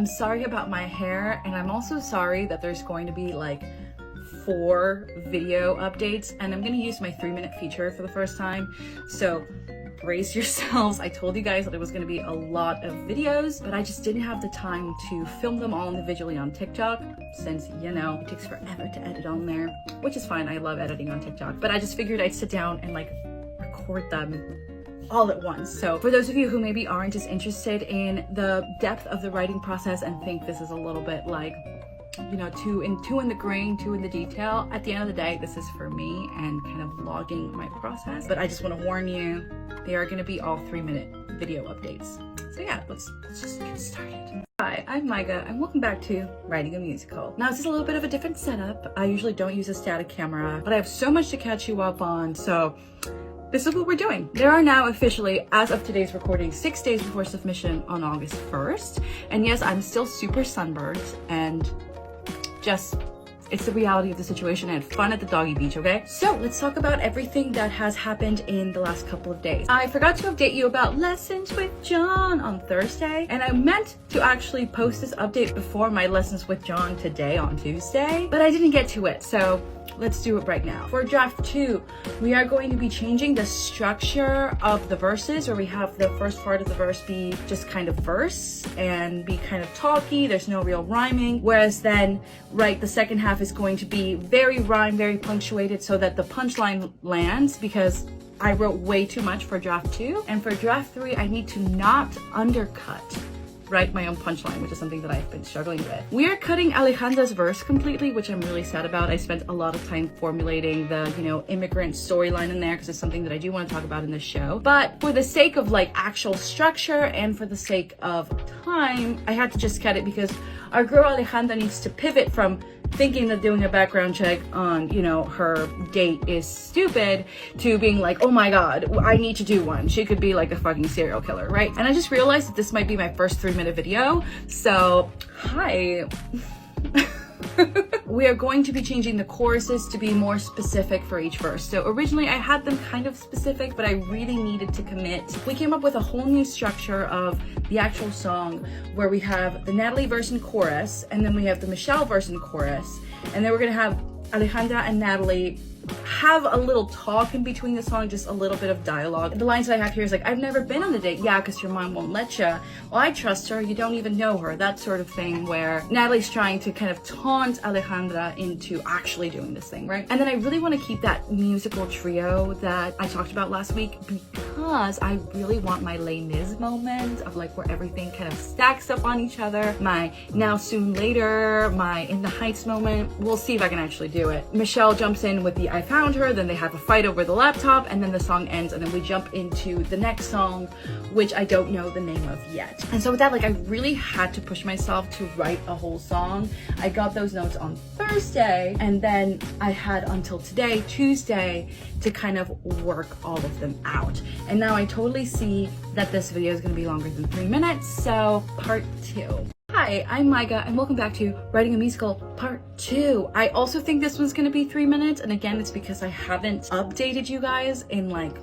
I'm sorry about my hair, and I'm also sorry that there's going to be like 4 video updates, and I'm gonna use my 3-minute feature for the first time, so brace yourselves. I told you guys that it was going to be a lot of videos, but I just didn't have the time to film them all individually on TikTok, since, you know, it takes forever to edit on there, which is fine. I love editing on TikTok, but I just figured I'd sit down and like record them all at once. So for those of you who maybe aren't as interested in the depth of the writing process and think this is a little bit like, you know, too in the grain, too in the detail, at the end of the day, this is for me and kind of vlogging my process. But I just want to warn you, they are going to be all 3-minute video updates. So yeah, let's just get started. Hi, I'm Maiga, and welcome back to Writing a Musical. Now, this is a little bit of a different setup. I usually don't use a static camera, but I have so much to catch you up on, so this is what we're doing. There are now officially, as of today's recording, 6 days before submission on August 1st. And yes, I'm still super sunburned, and just, it's the reality of the situation. I had fun at the doggy beach, okay? So let's talk about everything that has happened in the last couple of days. I forgot to update you about Lessons with John on Thursday, and I meant to actually post this update before my Lessons with John today on Tuesday, but I didn't get to it, so let's do it right now. For draft 2, we are going to be changing the structure of the verses, where we have the first part of the verse be just kind of verse and be kind of talky, there's no real rhyming, whereas then, right, the second half is going to be very rhyme, very punctuated, so that the punchline lands, because I wrote way too much for draft 2. And for draft 3, I need to not undercut, write my own punchline, which is something that I've been struggling with. We are cutting Alejandra's verse completely, which I'm really sad about. I spent a lot of time formulating the, you know, immigrant storyline in there, because it's something that I do want to talk about in this show. But for the sake of like actual structure and for the sake of time, I had to just cut it, because our girl Alejandra needs to pivot from thinking that doing a background check on, you know, her date is stupid, to being like, oh my god, I need to do one. She could be like a fucking serial killer, right? And I just realized that this might be my first 3-minute video, so hi. We are going to be changing the choruses to be more specific for each verse. So originally I had them kind of specific, but I really needed to commit. We came up with a whole new structure of the actual song, where we have the Natalie verse and chorus, and then we have the Michelle verse and chorus, and then we're gonna have Alejandra and Natalie have a little talk in between the song, just a little bit of dialogue. The lines that I have here is like, I've never been on a date. Yeah, because your mom won't let you. Well, I trust her. You don't even know her. That sort of thing, where Natalie's trying to kind of taunt Alejandra into actually doing this thing, right? And then I really want to keep that musical trio that I talked about last week, because I really want my Les Mis moment of like where everything kind of stacks up on each other. My now, soon, later, my in the heights moment. We'll see if I can actually do it. Michelle jumps in with the I found her, then they have a fight over the laptop, and then the song ends, and then we jump into the next song, which I don't know the name of yet. And so with that, like, I really had to push myself to write a whole song. I got those notes on Thursday, and then I had until today, Tuesday, to kind of work all of them out. And now I totally see that this video is going to be longer than 3 minutes, so part 2. Hi, I'm Maiga, and welcome back to Writing a Musical Part 2. I also think this one's gonna be 3 minutes, and again, it's because I haven't updated you guys in like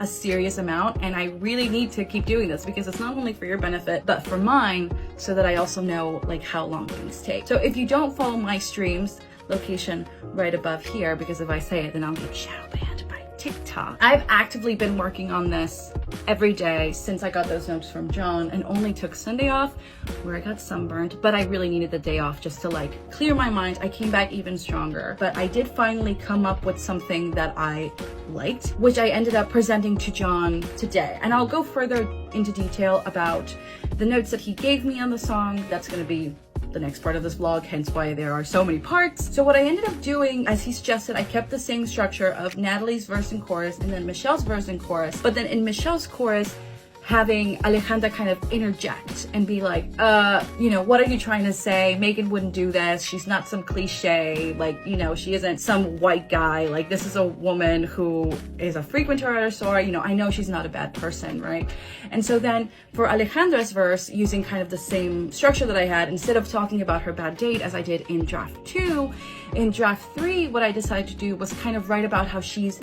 a serious amount, and I really need to keep doing this, because it's not only for your benefit, but for mine, so that I also know like how long things take. So if you don't follow my streams, location right above here, because if I say it, then I'll get shadow banned by TikTok. I've actively been working on this every day since I got those notes from John, and only took Sunday off where I got sunburned, but I really needed the day off just to like clear my mind. I came back even stronger, but I did finally come up with something that I liked, which I ended up presenting to John today. And I'll go further into detail about the notes that he gave me on the song. That's going to be the next part of this vlog, hence why there are so many parts. So what I ended up doing, as he suggested, I kept the same structure of Natalie's verse and chorus, and then Michelle's verse and chorus, but then in Michelle's chorus, having Alejandra kind of interject and be like, you know, what are you trying to say? Megan wouldn't do this. She's not some cliche, like, you know, she isn't some white guy. Like, this is a woman who is a frequenter at our store. You know, I know she's not a bad person, right? And so then for Alejandra's verse, using kind of the same structure that I had, instead of talking about her bad date as I did in draft 2, in draft 3, what I decided to do was kind of write about how she's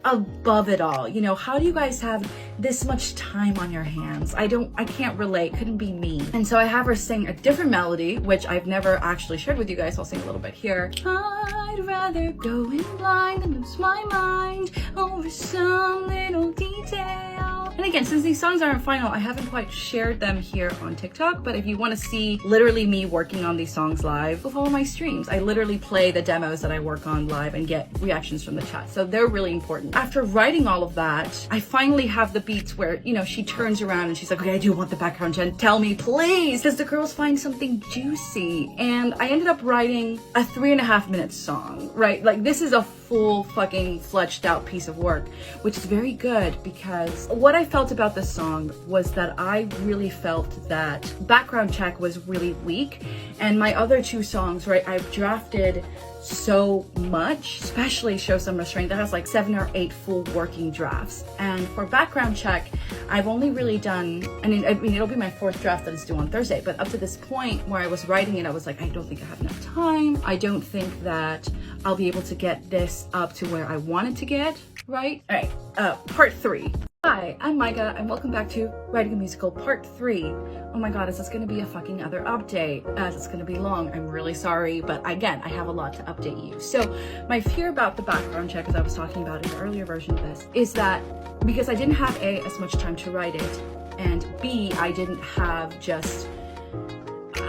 above it all. You know, how do you guys have this much time on your hands? I can't relate, couldn't be me. And so I have her sing a different melody, which I've never actually shared with you guys. I'll sing a little bit here. I'd rather go in blind than lose my mind over some little detail. And again, since these songs aren't final, I haven't quite shared them here on TikTok, but if you want to see literally me working on these songs live, go follow my streams. I literally play the demos that I work on live and get reactions from the chat. So they're really important. After writing all of that, I finally have the beats where, you know, she turns around and she's like, okay, I do want the background, Jen. Tell me, please, because the girls find something juicy. And I ended up writing a 3.5 minute song, right? Like, this is a full fucking fledged out piece of work, which is very good, because what I felt about this song was that I really felt that background check was really weak, and my other 2 songs, right, I've drafted so much, especially Show Some Restraint, that has like 7 or 8 full working drafts. And for background check, I've only really done, I mean it'll be my 4th draft that is due on Thursday, but up to this point where I was writing it, I was like, I don't think I have enough time. I don't think that I'll be able to get this up to where I wanted to get, right? All right, part 3. Hi, I'm Maiga, and welcome back to Writing a Musical Part 3. Oh my god, is this gonna be a fucking other update? It's gonna be long, I'm really sorry, but again, I have a lot to update you. So, my fear about the background check, as I was talking about in the earlier version of this, is that because I didn't have A, as much time to write it, and B, I didn't have just...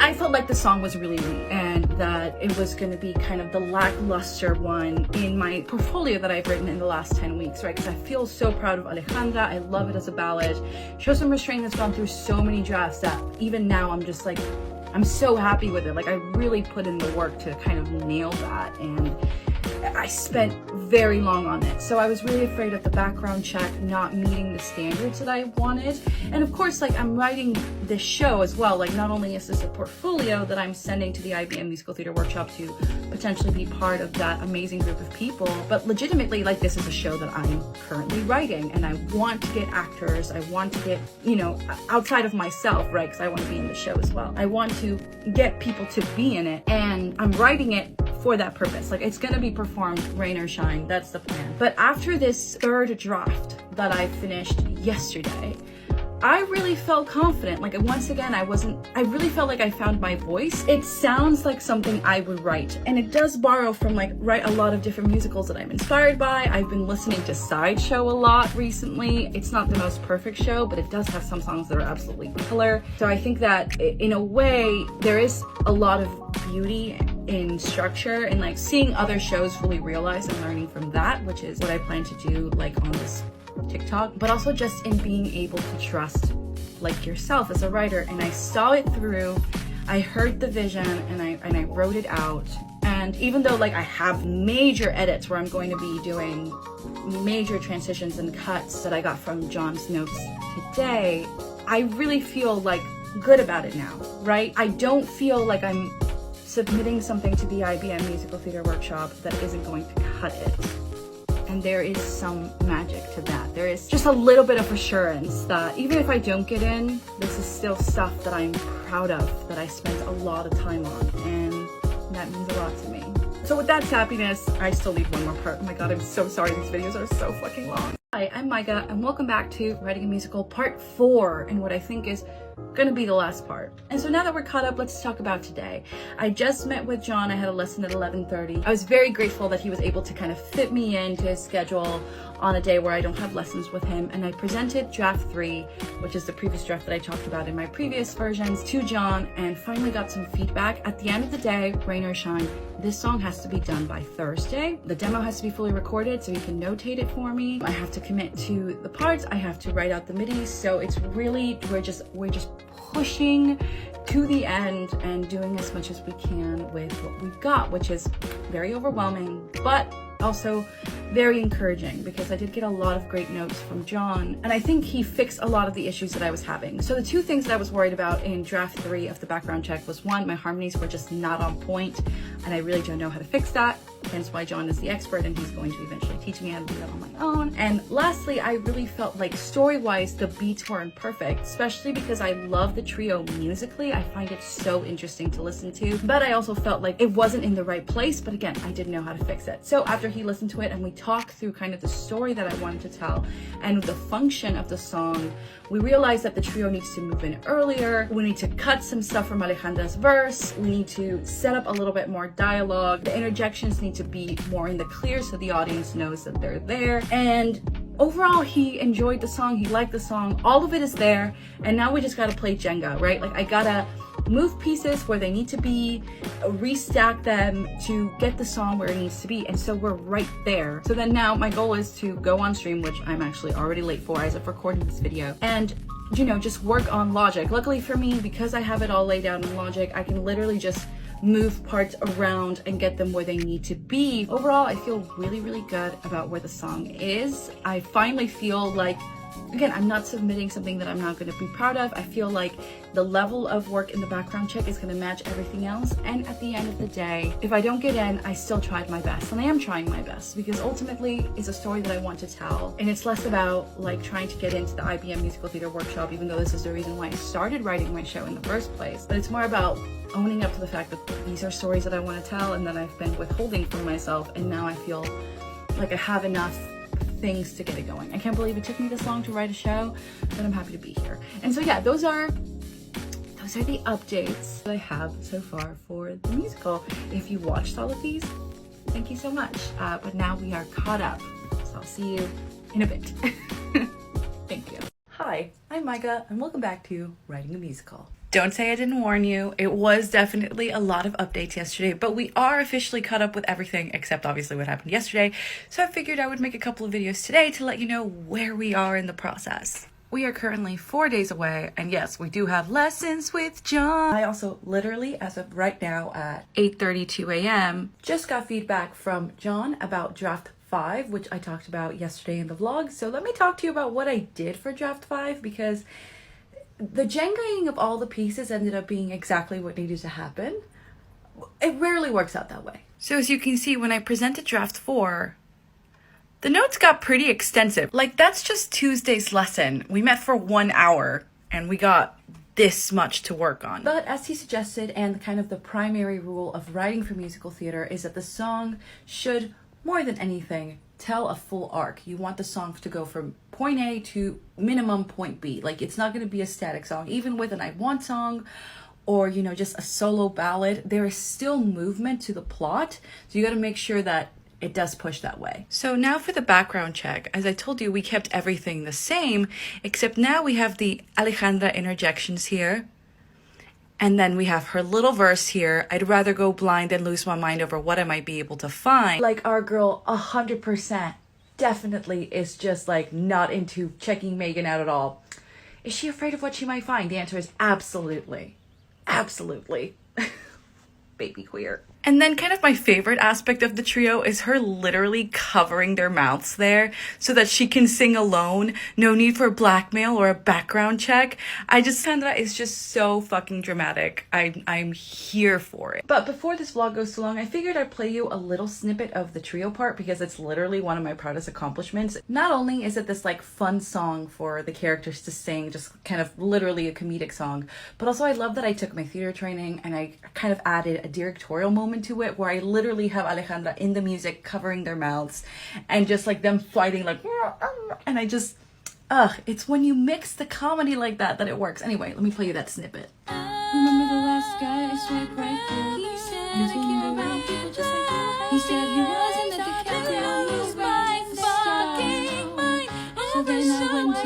I felt like the song was really weak, and that it was going to be kind of the lackluster one in my portfolio that I've written in the last 10 weeks, right? Because I feel so proud of Alejandra. I love it as a ballad. Show Some Restraint has gone through so many drafts that even now I'm just like, I'm so happy with it. Like, I really put in the work to kind of nail that, and I spent very long on it. So I was really afraid of the background check not meeting the standards that I wanted. And of course, like, I'm writing this show as well. Like, not only is this a portfolio that I'm sending to the IBM Musical Theater Workshop to potentially be part of that amazing group of people, but legitimately, like, this is a show that I'm currently writing, and I want to get actors. I want to get, you know, outside of myself, right? Because I want to be in the show as well. I want to get people to be in it, and I'm writing it for that purpose. Like, it's gonna be performed rain or shine, that's the plan. But after this 3rd draft that I finished yesterday, I really felt confident. Like, once again, I really felt like I found my voice. It sounds like something I would write, and it does borrow from, like, a lot of different musicals that I'm inspired by. I've been listening to Sideshow a lot recently. It's not the most perfect show, but it does have some songs that are absolutely killer. So I think that in a way, there is a lot of beauty in structure, and like seeing other shows fully realized and learning from that, which is what I plan to do, like, on this TikTok, but also just in being able to trust, like, yourself as a writer. And I saw it through, I heard the vision, and I wrote it out. And even though, like, I have major edits where I'm going to be doing major transitions and cuts that I got from John's notes today, I really feel like good about it now, right? I don't feel like I'm submitting something to the IBM Musical Theater Workshop that isn't going to cut it. And there is some magic to that. There is just a little bit of assurance that even if I don't get in, this is still stuff that I'm proud of, that I spent a lot of time on, and that means a lot to me. So with that happiness, I still need one more part. Oh my god, I'm so sorry, these videos are so fucking long. Hi, I'm Maiga, and welcome back to Writing a Musical Part 4, and what I think is gonna be the last part. And so now that we're caught up, let's talk about today. I just met with John. I had a lesson at 11:30. I was very grateful that he was able to kind of fit me into his schedule on a day where I don't have lessons with him, and I presented draft 3, which is the previous draft that I talked about in my previous versions, to John, and finally got some feedback. At the end of the day, rain or shine, this song has to be done by Thursday. The demo has to be fully recorded so he can notate it for me. I have to commit to the parts. I have to write out the MIDI. So it's really, we're just pushing to the end and doing as much as we can with what we've got, which is very overwhelming, but also very encouraging, because I did get a lot of great notes from John, and I think he fixed a lot of the issues that I was having. So the 2 things that I was worried about in draft 3 of the background check was, 1, my harmonies were just not on point, and I really don't know how to fix that. Hence why John is the expert, and he's going to eventually teach me how to do that on my own. And lastly, I really felt like story-wise, the beats weren't perfect, especially because I love the trio musically. I find it so interesting to listen to, but I also felt like it wasn't in the right place. But again, I didn't know how to fix it. So after he listened to it and we talked through kind of the story that I wanted to tell and the function of the song, we realized that the trio needs to move in earlier. We need to cut some stuff from Alejandra's verse. We need to set up a little bit more dialogue. The interjections need to be more in the clear so the audience knows that they're there. And overall, he enjoyed the song. He liked the song. All of it is there. And now we just gotta play Jenga, right? Like, I gotta move pieces where they need to be, restack them to get the song where it needs to be, and so we're right there. So then now my goal is to go on stream, which I'm actually already late for as of recording this video, and you know, just work on Logic. Luckily for me, because I have it all laid out in Logic, I can literally just move parts around and get them where they need to be. Overall, I feel really, really good about where the song is. I finally feel like, again, I'm not submitting something that I'm not going to be proud of. I feel like the level of work in the background check is going to match everything else. And at the end of the day, if I don't get in, I still tried my best. And I am trying my best because ultimately it's a story that I want to tell. And it's less about like trying to get into the IBM musical theater workshop, even though this is the reason why I started writing my show in the first place. But it's more about owning up to the fact that these are stories that I want to tell and that I've been withholding from myself. And now I feel like I have enough things to get it going. I can't believe it took me this long to write a show, but I'm happy to be here. And so yeah, those are the updates that I have so far for the musical. If you watched all of these, thank you so much. But now we are caught up, so I'll see you in a bit. Thank you. Hi, I'm Maiga, and welcome back to Writing a Musical. Don't say I didn't warn you. It was definitely a lot of updates yesterday, but we are officially caught up with everything except obviously what happened yesterday. So I figured I would make a couple of videos today to let you know where we are in the process. We are currently 4 days away, and yes, we do have lessons with John. I also literally, as of right now at 8:32 a.m., just got feedback from John about draft 5, which I talked about yesterday in the vlog. So let me talk to you about what I did for draft 5, because the Jengaing of all the pieces ended up being exactly what needed to happen. It rarely works out that way. So as you can see, when I presented draft 4, the notes got pretty extensive. Like, that's just Tuesday's lesson. We met for 1 hour and we got this much to work on. But as he suggested, and kind of the primary rule of writing for musical theater is that the song should, more than anything, tell a full arc. You want the song to go from point A to minimum point B. Like, it's not going to be a static song. Even with an I Want song or, you know, just a solo ballad, there is still movement to the plot. So you got to make sure that it does push that way. So now for the background check. As I told you, we kept everything the same, except now we have the Alejandra interjections here. And then we have her little verse here. I'd rather go blind than lose my mind over what I might be able to find. Like, our girl 100% definitely is just like not into checking Megan out at all. Is she afraid of what she might find? The answer is absolutely. Absolutely. Baby queer. And then kind of my favorite aspect of the trio is her literally covering their mouths there so that she can sing alone. No need for blackmail or a background check. Sandra is just so fucking dramatic. I'm here for it. But before this vlog goes too long, I figured I'd play you a little snippet of the trio part because it's literally one of my proudest accomplishments. Not only is it this like fun song for the characters to sing, just kind of literally a comedic song, but also I love that I took my theater training and I kind of added a directorial moment to it where I literally have Alejandra in the music covering their mouths and just like them fighting like, and I just, it's when you mix the comedy like that it works. Anyway, let me play you that snippet. Remember the last guy I swiped right through? He said I can't around people just like that. He said he wasn't the DiCaprio, he was my fucking mind. So then I went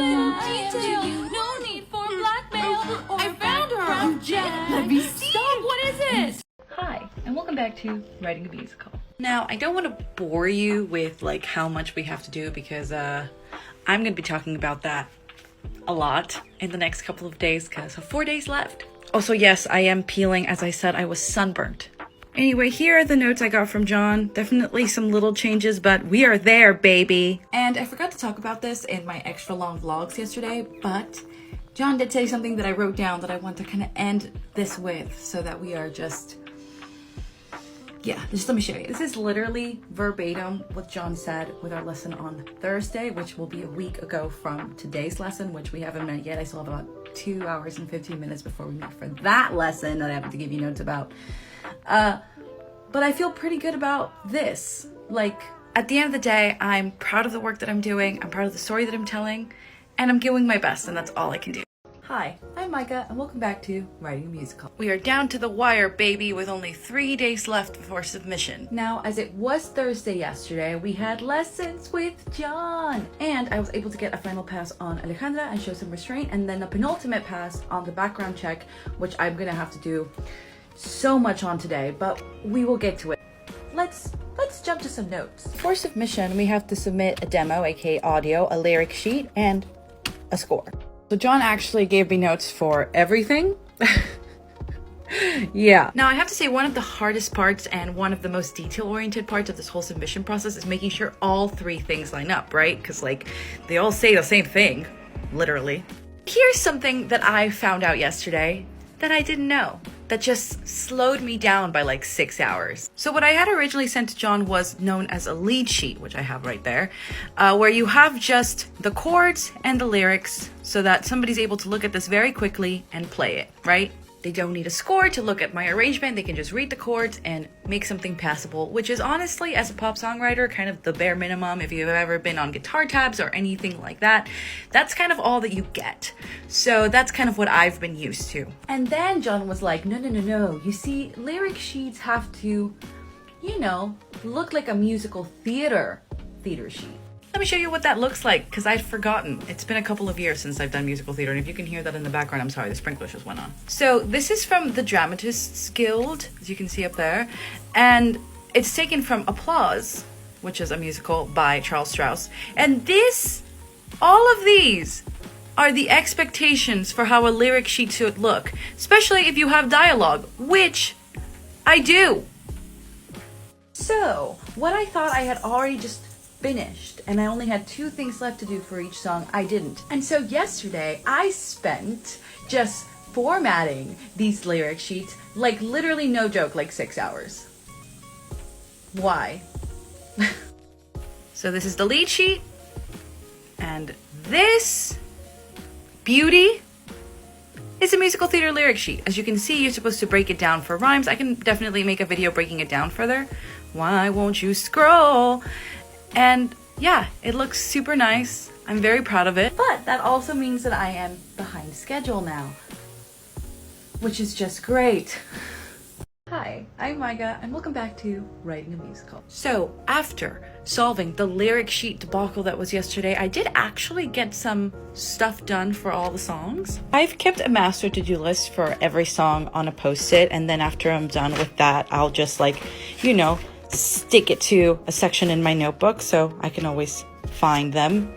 to you. No need for blackmail. I found her. I'm Jen. Let me see. Stop. What is it? Hi, and welcome back to Writing a Musical. Now, I don't want to bore you with like how much we have to do because I'm going to be talking about that a lot in the next couple of days because I have 4 days left. Also, yes, I am peeling. As I said, I was sunburnt. Anyway, here are the notes I got from John. Definitely some little changes, but we are there, baby. And I forgot to talk about this in my extra long vlogs yesterday, but John did say something that I wrote down that I want to kind of end this with so that we are just... Yeah, just let me show you. This is literally verbatim what John said with our lesson on Thursday, which will be a week ago from today's lesson, which we haven't met yet. I still have about 2 hours and 15 minutes before we meet for that lesson that I have to give you notes about. But I feel pretty good about this. Like, At the end of the day, I'm proud of the work that I'm doing, I'm proud of the story that I'm telling, and I'm giving my best, and that's all I can do. Hi, I'm Maiga, and welcome back to Writing a Musical. We are down to the wire, baby, with only 3 days left before submission. Now, as it was Thursday yesterday, we had lessons with John, and I was able to get a final pass on Alejandra and show some restraint, and then a penultimate pass on the background check, which I'm gonna have to do so much on today, but we will get to it. Let's jump to some notes. For submission, we have to submit a demo, aka audio, a lyric sheet, and a score. So John actually gave me notes for everything. Yeah. Now I have to say, one of the hardest parts and one of the most detail-oriented parts of this whole submission process is making sure all 3 things line up, right? Because like, they all say the same thing, literally. Here's something that I found out yesterday that I didn't know, that just slowed me down by like 6 hours. So what I had originally sent to John was known as a lead sheet, which I have right there, where you have just the chords and the lyrics so that somebody's able to look at this very quickly and play it, right? They don't need a score to look at my arrangement. They can just read the chords and make something passable, which is honestly, as a pop songwriter, kind of the bare minimum. If you've ever been on guitar tabs or anything like that, that's kind of all that you get. So that's kind of what I've been used to. And then John was like, no. You see, lyric sheets have to, you know, look like a musical theater sheet. Let me show you what that looks like, because I'd forgotten. It's been a couple of years since I've done musical theater, and if you can hear that in the background, I'm sorry, the sprinklers just went on. So this is from the Dramatists Guild, as you can see up there, and it's taken from Applause, which is a musical by Charles Strauss. And all of these are the expectations for how a lyric sheet should look, especially if you have dialogue, which I do. So, what I thought I had already just finished, and I only had 2 things left to do for each song, I didn't. And so yesterday I spent just formatting these lyric sheets, like literally no joke, like 6 hours. Why? So this is the lead sheet, and this beauty is a musical theater lyric sheet. As you can see, you're supposed to break it down for rhymes. I can definitely make a video breaking it down further. Why won't you scroll? And yeah, it looks super nice. I'm very proud of it. But that also means that I am behind schedule now, which is just great. Hi, I'm Maiga, and welcome back to Writing a Musical. So after solving the lyric sheet debacle that was yesterday, I did actually get some stuff done for all the songs. I've kept a master to-do list for every song on a post-it, and then after I'm done with that, I'll just stick it to a section in my notebook so I can always find them.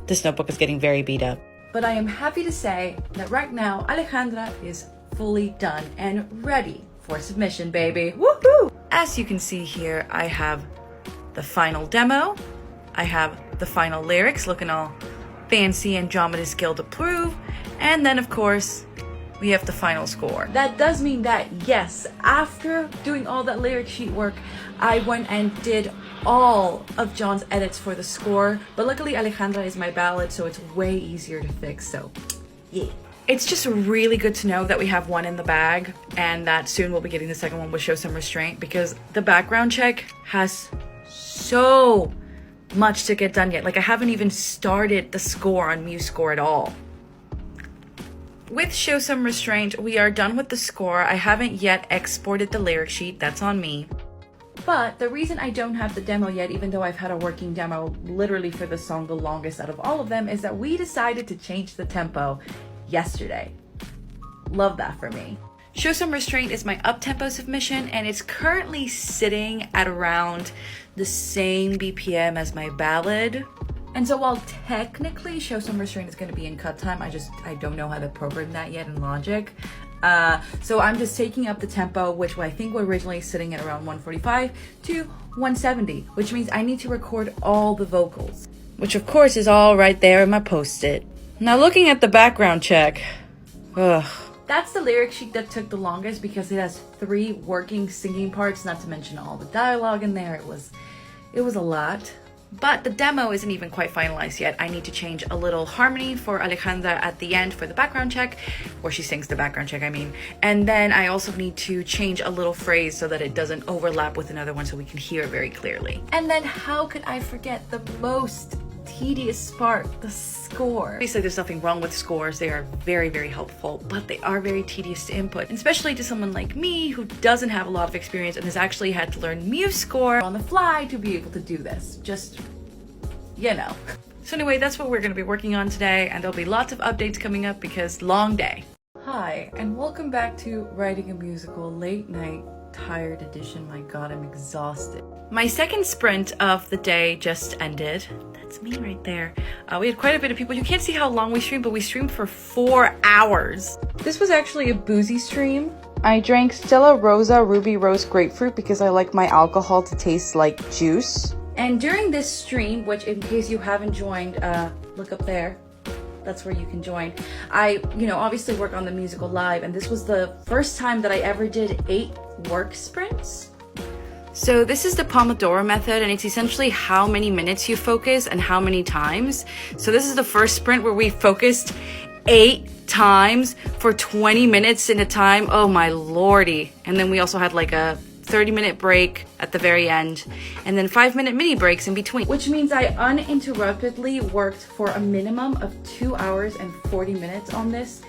This notebook is getting very beat up. But I am happy to say that right now Alejandra is fully done and ready for submission, baby. Woohoo! As you can see here, I have the final demo. I have the final lyrics looking all fancy and Dramatists Guild approved. And then of course, we have the final score. That does mean that, yes, after doing all that lyric sheet work, I went and did all of John's edits for the score, but luckily Alejandra is my ballad, so it's way easier to fix, so yeah. It's just really good to know that we have one in the bag, and that soon we'll be getting the second one with Show Some Restraint, because the background check has so much to get done yet. Like, I haven't even started the score on MuseScore at all. With Show Some Restraint, we are done with the score. I haven't yet exported the lyric sheet, that's on me. But the reason I don't have the demo yet, even though I've had a working demo literally for the song the longest out of all of them, is that we decided to change the tempo yesterday. Love that for me. Show Some Restraint is my up-tempo submission, and it's currently sitting at around the same BPM as my ballad. And so while technically Show Some Restraint is going to be in cut time, I don't know how to program that yet in Logic. So I'm just taking up the tempo, which I think were originally sitting at around 145 to 170, which means I need to record all the vocals, which of course is all right there in my post-it. Now looking at the background check, that's the lyric sheet that took the longest because it has 3 working singing parts, not to mention all the dialogue in there. It was a lot. But the demo isn't even quite finalized yet. I need to change a little harmony for Alejandra at the end for the background check, where she sings the background check, I mean. And then I also need to change a little phrase so that it doesn't overlap with another one so we can hear very clearly. And then how could I forget the most tedious part, the score? Obviously there's nothing wrong with scores. They are very, very helpful, but they are very tedious to input, and especially to someone like me who doesn't have a lot of experience and has actually had to learn MuseScore on the fly to be able to do this. Just, you know. So anyway, that's what we're going to be working on today, and there'll be lots of updates coming up because long day. Hi, and welcome back to Writing a Musical Late Night Tired Edition. My god, I'm exhausted. My second sprint of the day just ended. That's me right there. We had quite a bit of people. You can't see how long we streamed, but we streamed for 4 hours. This was actually a boozy stream. I drank Stella Rosa Ruby Rose Grapefruit because I like my alcohol to taste like juice. And during this stream, which in case you haven't joined, look up there. That's where you can join. I, obviously work on the musical live, and this was the first time that I ever did 8 work sprints. So this is the Pomodoro Method, and it's essentially how many minutes you focus and how many times. So this is the first sprint where we focused 8 times for 20 minutes in a time. Oh my lordy. And then we also had like a 30-minute break at the very end, and then 5-minute mini breaks in between, which means I uninterruptedly worked for a minimum of 2 hours and 40 minutes on this.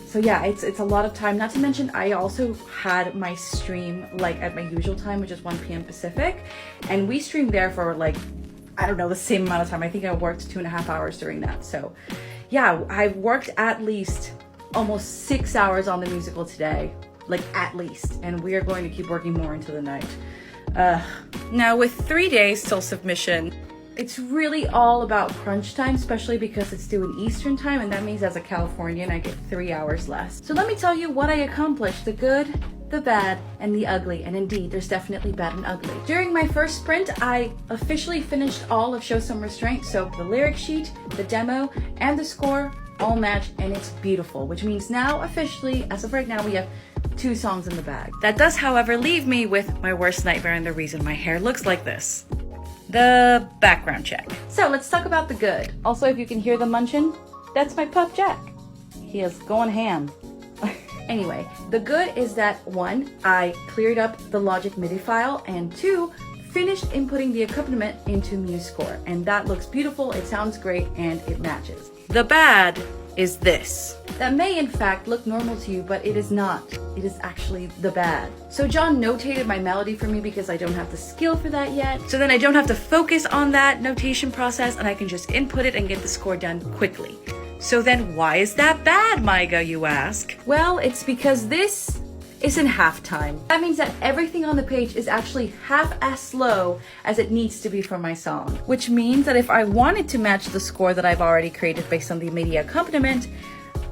So yeah, it's a lot of time. Not to mention, I also had my stream like at my usual time, which is 1 p.m. Pacific, and we streamed there for like, I don't know, the same amount of time. I think I worked 2.5 hours during that. So yeah, I worked at least almost 6 hours on the musical today. Like at least, and we are going to keep working more into the night. Now with 3 days till submission, it's really all about crunch time, especially because it's due in Eastern time, and that means as a Californian I get 3 hours less. So let me tell you what I accomplished: the good, the bad, and the ugly. And indeed, there's definitely bad and ugly. During my first sprint, I officially finished all of Show Some Restraint, so the lyric sheet, the demo, and the score all match, and it's beautiful, which means now officially, as of right now, we have 2 songs in the bag. That does, however, leave me with my worst nightmare and the reason my hair looks like this: the background check. So let's talk about the good. Also, if you can hear the munchin, that's my pup Jack. He is going ham. Anyway, the good is that 1, I cleared up the Logic MIDI file, and 2, finished inputting the accompaniment into MuseScore, and that looks beautiful, it sounds great, and it matches. The bad is this. That may in fact look normal to you, but it is not. It is actually the bad. So John notated my melody for me because I don't have the skill for that yet. So then I don't have to focus on that notation process, and I can just input it and get the score done quickly. So then why is that bad, Maiga, you ask? Well, it's because this isn't half time. That means that everything on the page is actually half as slow as it needs to be for my song. Which means that if I wanted to match the score that I've already created based on the MIDI accompaniment,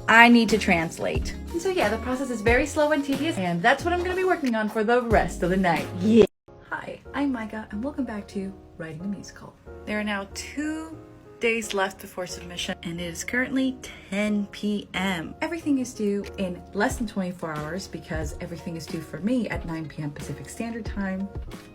I need to translate. And so yeah, the process is very slow and tedious, and that's what I'm gonna be working on for the rest of the night. Yeah. Hi, I'm Maiga, and welcome back to Writing a Musical. There are now 2 days left before submission, and it is currently 10 p.m. Everything is due in less than 24 hours because everything is due for me at 9 p.m. Pacific Standard Time.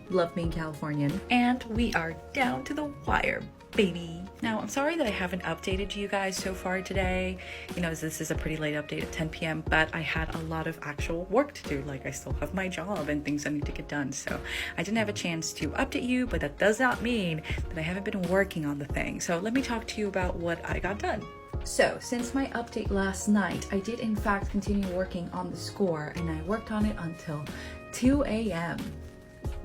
Love being Californian. And we are down to the wire, baby. Now, I'm sorry that I haven't updated you guys so far today. This is a pretty late update at 10 p.m., but I had a lot of actual work to do. Like, I still have my job and things I need to get done. So I didn't have a chance to update you, but that does not mean that I haven't been working on the thing. So let me talk to you about what I got done. So, since my update last night, I did in fact continue working on the score, and I worked on it until 2 a.m.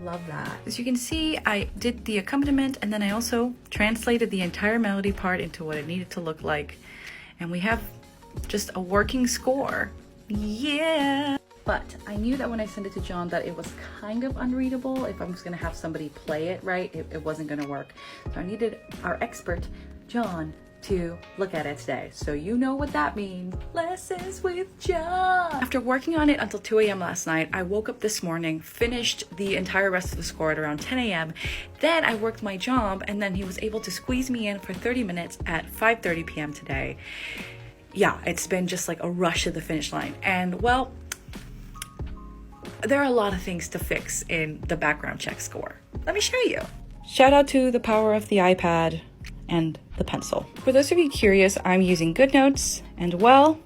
Love that. As you can see, I did the accompaniment, and then I also translated the entire melody part into what it needed to look like. And we have just a working score. Yeah! But I knew that when I sent it to John that it was kind of unreadable. If I was gonna have somebody play it right, it wasn't gonna work. So I needed our expert, John, to look at it today. So you know what that means. Lessons with John. After working on it until 2 a.m. last night, I woke up this morning, finished the entire rest of the score at around 10 a.m. Then I worked my job, and then he was able to squeeze me in for 30 minutes at 5:30 p.m. today. Yeah, it's been just like a rush to the finish line. And well, there are a lot of things to fix in the background check score. Let me show you. Shout out to the power of the iPad and the pencil. For those of you curious, I'm using GoodNotes, and well,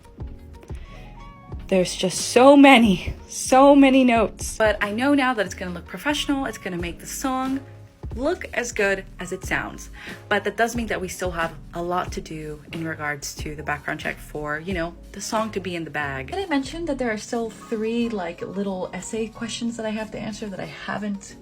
there's just so many notes. But I know now that it's gonna look professional, it's gonna make the song look as good as it sounds. But that does mean that we still have a lot to do in regards to the background check for, you know, the song to be in the bag. Did I mention that there are still 3 like little essay questions that I have to answer that I haven't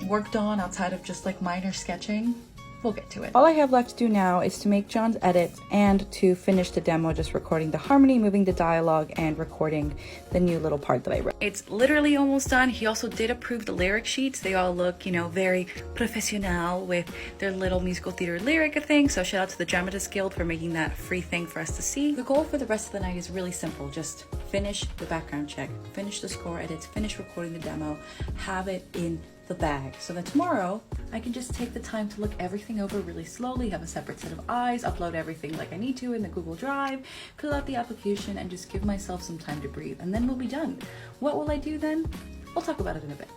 worked on outside of just like minor sketching? We'll get to it. All I have left to do now is to make John's edits and to finish the demo, just recording the harmony, moving the dialogue, and recording the new little part that I wrote. It's literally almost done. He also did approve the lyric sheets. They all look, you know, very professional with their little musical theater lyric thing. So shout out to the Dramatists Guild for making that free thing for us to see. The goal for the rest of the night is really simple. Just finish the background check, finish the score edits, finish recording the demo, have it in the bag, so that tomorrow I can just take the time to look everything over really slowly, have a separate set of eyes, upload everything like I need to in the Google Drive, fill out the application, and just give myself some time to breathe, and then we'll be done. What will I do then? We'll talk about it in a bit.